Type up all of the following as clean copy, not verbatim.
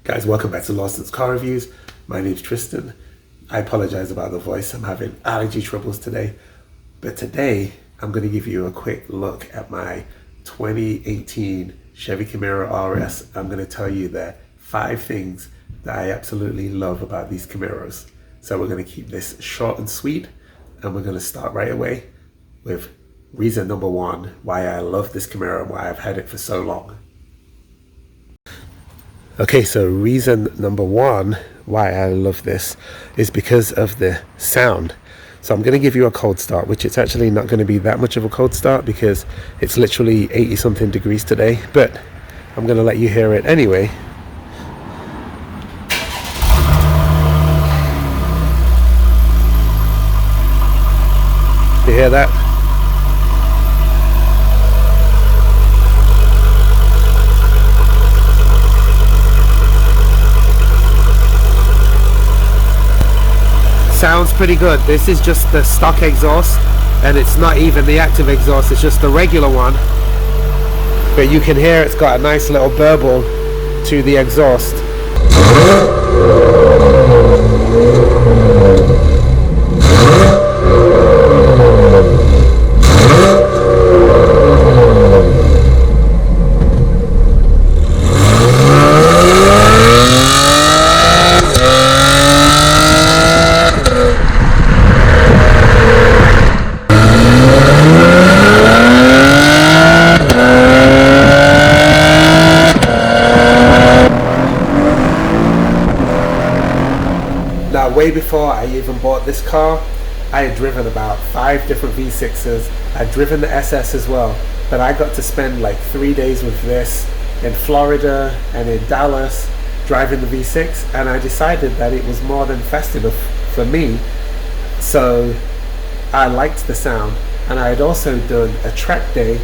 Guys, welcome back to Lawsons Car Reviews. My name's Tristan. I apologize about the voice. I'm having allergy troubles today. But today, I'm going to give you a quick look at my 2018 Chevy Camaro RS. I'm going to tell you the 5 things that I absolutely love about these Camaros. So we're going to keep this short and sweet, and we're going to start right away with reason number 1 why I love this Camaro and why I've had it for so long. Okay, so reason number 1 why I love this is because of the sound. So I'm going to give you a cold start, which it's actually not going to be that much of a cold start because it's literally 80 something degrees today, but I'm going to let you hear it anyway. You hear that? Sounds pretty good. This is just the stock exhaust, and it's not even the active exhaust, it's just the regular one. But you can hear it's got a nice little burble to the exhaust. Now, way before I even bought this car, I had driven about 5 different V6s. I'd driven the SS as well, but I got to spend like 3 days with this in Florida and in Dallas driving the V6, and I decided that it was more than fast enough for me. So I liked the sound, and I had also done a track day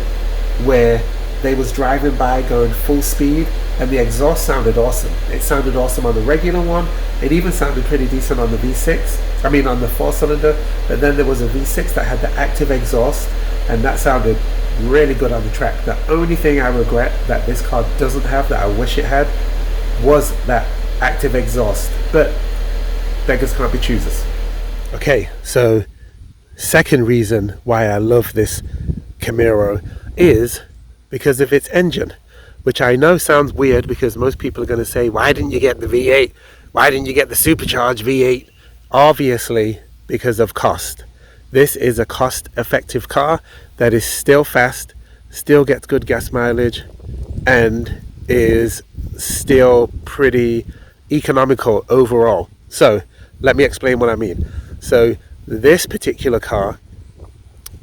where they was driving by going full speed, and the exhaust sounded awesome. It sounded awesome on the regular one. It even sounded pretty decent on the V6. I mean on the 4-cylinder, but then there was a V6 that had the active exhaust, and that sounded really good on the track. The only thing I regret that this car doesn't have, that I wish it had, was that active exhaust. But beggars can't be choosers. Okay, so second reason why I love this Camaro is because of its engine, which I know sounds weird because most people are going to say, why didn't you get the V8? Why didn't you get the supercharged V8? Obviously, because of cost. This is a cost-effective car that is still fast, still gets good gas mileage, and is still pretty economical overall. So let me explain what I mean. So this particular car,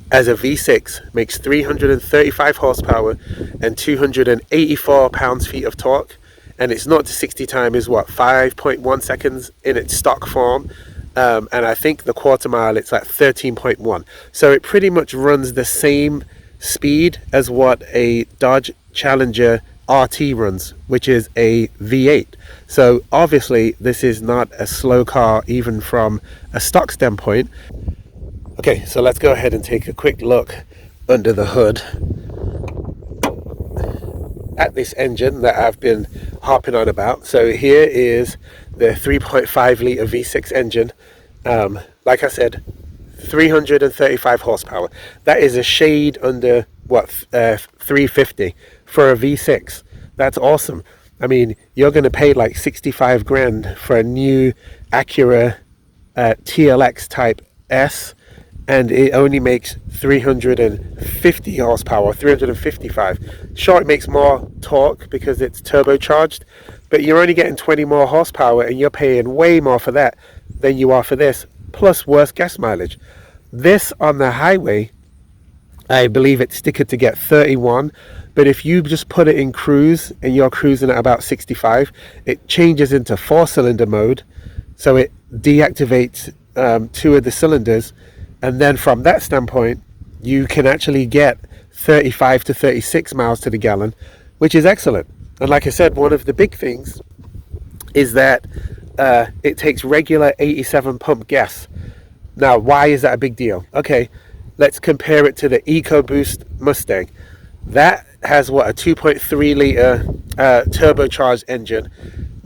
as a V6, makes 335 horsepower and 284 pounds-feet of torque, and its 0 to 60 time is what, 5.1 seconds in its stock form, and I think the quarter mile it's at 13.1. So it pretty much runs the same speed as what a Dodge Challenger RT runs, which is a V8. So obviously this is not a slow car even from a stock standpoint. Okay, so let's go ahead and take a quick look under the hood at this engine that I've been harping on about. So here is the 3.5 litre V6 engine. Like I said, 335 horsepower. That is a shade under, 350 for a V6. That's awesome. I mean, you're going to pay like 65 grand for a new Acura TLX Type S, and it only makes 350 horsepower, 355. Sure, it makes more torque because it's turbocharged, but you're only getting 20 more horsepower, and you're paying way more for that than you are for this, plus worse gas mileage. This on the highway, I believe it's stickered to get 31, but if you just put it in cruise and you're cruising at about 65, it changes into 4-cylinder mode, so it deactivates 2 of the cylinders. And then from that standpoint, you can actually get 35 to 36 miles to the gallon, which is excellent. And like I said, one of the big things is that it takes regular 87 pump gas. Now, why is that a big deal? Okay, let's compare it to the EcoBoost Mustang. That has what, a 2.3 litre turbocharged engine.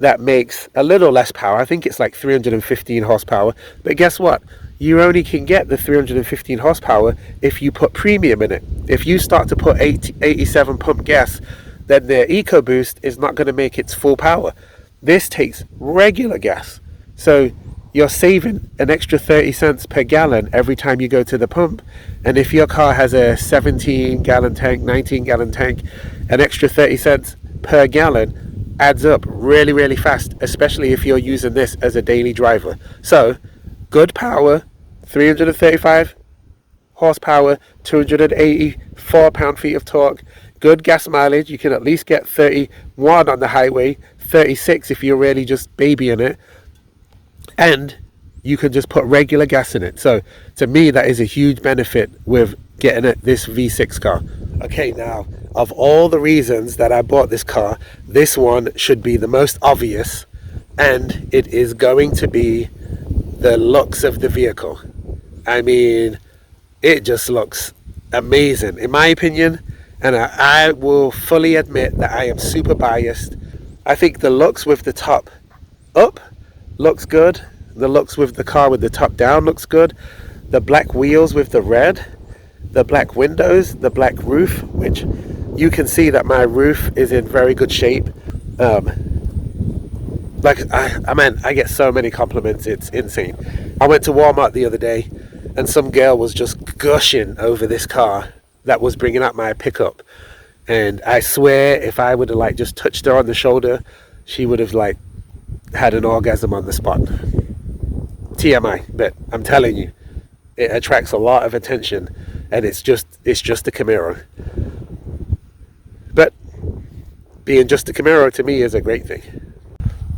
that makes a little less power. I think it's like 315 horsepower. But guess what? You only can get the 315 horsepower if you put premium in it. If you start to put 87 pump gas, then the EcoBoost is not going to make its full power. This takes regular gas. So you're saving an extra 30 cents per gallon every time you go to the pump. And if your car has a 17 gallon tank, 19 gallon tank, an extra 30 cents per gallon adds up really, really fast, especially if you're using this as a daily driver. So good power, 335 horsepower, 284 pound-feet of torque, good gas mileage. You can at least get 31 on the highway, 36 if you're really just babying it, and you can just put regular gas in it. So to me, that is a huge benefit with getting this V6 car. Okay, now, of all the reasons that I bought this car, this one should be the most obvious, and it is going to be the looks of the vehicle. I mean, it just looks amazing, in my opinion, and I will fully admit that I am super biased. I think the looks with the top up looks good. The looks with the car with the top down looks good. The black wheels with the red, the black windows, the black roof, which you can see that my roof is in very good shape. I get so many compliments, it's insane. I went to Walmart the other day and some girl was just gushing over this car that was bringing up my pickup, and I swear if I would have just touched her on the shoulder, she would have had an orgasm on the spot. TMI, but I'm telling you, it attracts a lot of attention, and it's just a Camaro. But being just a Camaro to me is a great thing.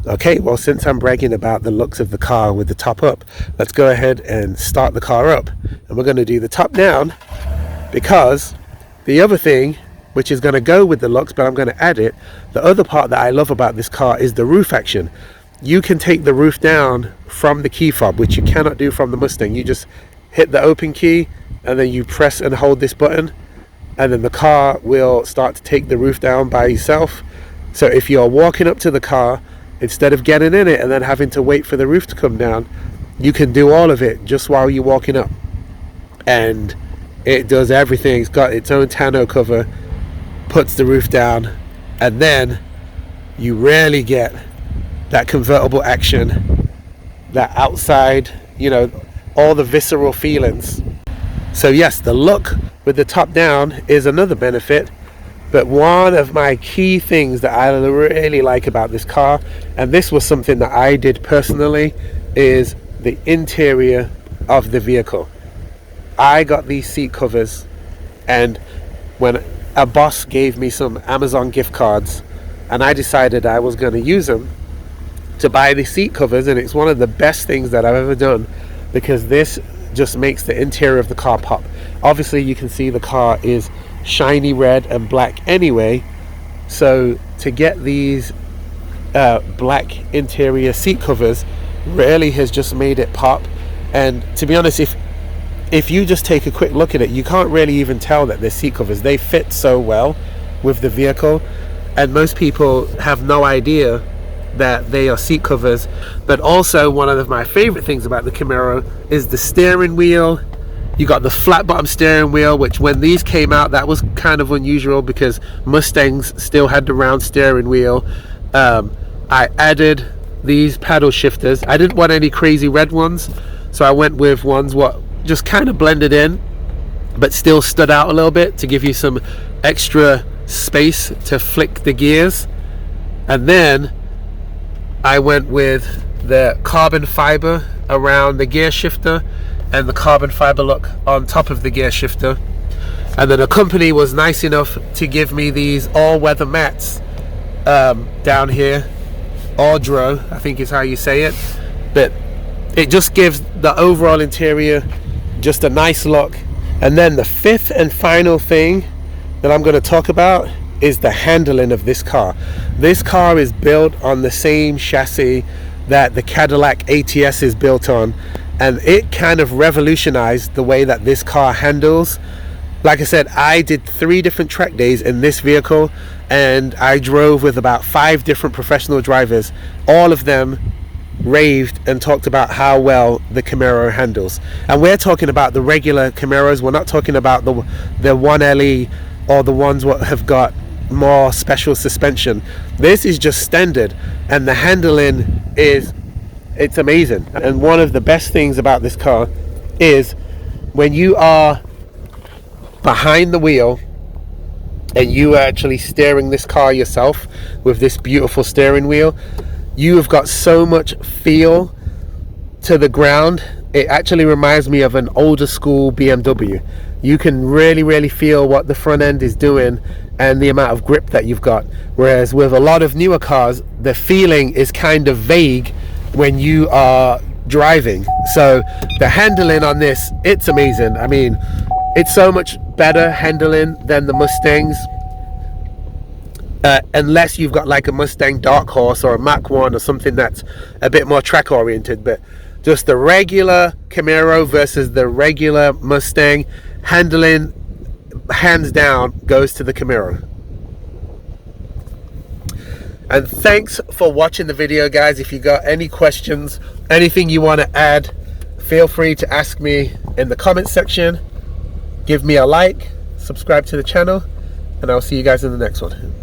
Okay, well, since I'm bragging about the looks of the car with the top up, let's go ahead and start the car up. And we're going to do the top down, because the other thing, which is going to go with the looks, but I'm going to add it, the other part that I love about this car is the roof action. You can take the roof down from the key fob, which you cannot do from the Mustang. You just hit the open key and then you press and hold this button, and then the car will start to take the roof down by itself. So if you're walking up to the car, instead of getting in it and then having to wait for the roof to come down, you can do all of it just while you're walking up. And it does everything. It's got its own tonneau cover, puts the roof down, and then you really get that convertible action, that outside, all the visceral feelings. So yes, the look with the top down is another benefit, but one of my key things that I really like about this car, and this was something that I did personally, is the interior of the vehicle. I got these seat covers, and when a boss gave me some Amazon gift cards, and I decided I was going to use them to buy the seat covers, and it's one of the best things that I've ever done, because this just makes the interior of the car pop. Obviously you can see the car is shiny red and black anyway, so to get these black interior seat covers really has just made it pop. And to be honest, if you just take a quick look at it, you can't really even tell that they're seat covers. They fit so well with the vehicle, and most people have no idea that they are seat covers. But also, one of my favorite things about the Camaro is the steering wheel. You got the flat bottom steering wheel, which when these came out, that was kind of unusual because Mustangs still had the round steering wheel. I added these paddle shifters. I didn't want any crazy red ones, so I went with ones what just kind of blended in but still stood out a little bit to give you some extra space to flick the gears. And then I went with the carbon fiber around the gear shifter and the carbon fiber look on top of the gear shifter. And then the company was nice enough to give me these all-weather mats down here, Audro, I think is how you say it, but it just gives the overall interior just a nice look. And then the fifth and final thing that I'm going to talk about is the handling of this car. This car is built on the same chassis that the Cadillac ATS is built on, and it kind of revolutionized the way that this car handles. Like I said, I did 3 different track days in this vehicle, and I drove with about 5 different professional drivers. All of them raved and talked about how well the Camaro handles. And we're talking about the regular Camaros. We're not talking about the 1LE or the ones what have got more special suspension. This is just standard, and the handling it's amazing. And one of the best things about this car is when you are behind the wheel and you are actually steering this car yourself with this beautiful steering wheel, you have got so much feel to the ground. It actually reminds me of an older school BMW. You can really feel what the front end is doing and the amount of grip that you've got. Whereas with a lot of newer cars, the feeling is kind of vague when you are driving. So the handling on this, it's amazing. I mean, it's so much better handling than the Mustangs. Unless you've got like a Mustang Dark Horse or a Mach 1 or something that's a bit more track oriented. But just the regular Camaro versus the regular Mustang, handling hands down goes to the Camaro. And thanks for watching the video, guys. If you got any questions, anything you want to add, feel free to ask me in the comment section. Give me a like, subscribe to the channel, and I'll see you guys in the next one.